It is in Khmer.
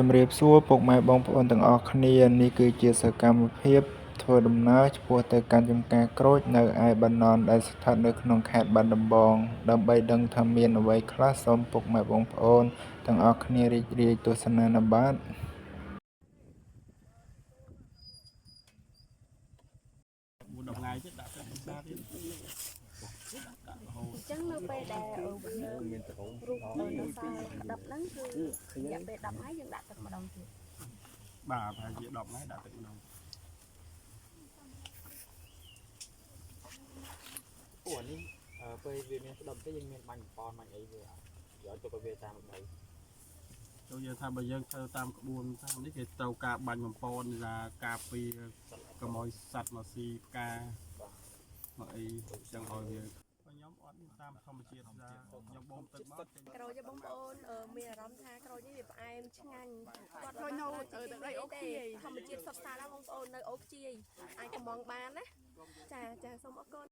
ជំរាបសួរពុកម៉ែបងប្អូនទាំងអស់គ្នានេះគឺជាសកម្មភាពធ្វើដំណើរឆ្ពោះទៅកាន់ចំការក្រូចនៅឯបណ្ណនដែលស្ថិតនៅក្នុងខេត្តបាត់ដំបងដើម្បីដឹងថាមានអ្វីខ្លះសូមពុកម៉ែបងប្អូនទាំងអស់គ្នារីករាយទស្សនាណាបាទ10ថ្ងៃទៀតដាក់ទឹកសាទៀតអញ្ចឹងនៅពេលដែលវាមានរូបនៅសល់10ហ្នឹងគឺរយៈពេល10ថ្ងៃយើងដាក់ទឹកម្ដងទៀតបាទប្រហែលជា10ថ្ងៃដាក់ទឹកម្ដងអូនេះពេលវាមានស្ដុំទៅយើងមានបាញ់ប៉នបាញ់អីវាយកទុកឲ្យវាតាមដីចូលយើងថាបើយើងធ្វើតាមក្បួនតាមនេះគេត្រូវការបាញ់បំពន់ថាការពារកុំឲ្យសត្វមកស៊ីផ្កាមកអីចឹងឲ្យវាខ្ញុំអត់តាមធម្មជាតិថាខ្ញុំបូមទឹកមកក្រូចបងប្អូនមានអារម្មណ៍ថាក្រូចនេះវាផ្អែមឆ្ងាញ់គាត់ឃើញនៅដីអូខ្ជាយធម្មជាតិសុទ្ធសាធណាបងប្អូននៅអូខ្ជាយអាចកំងបានណាចាសូមអរគុណ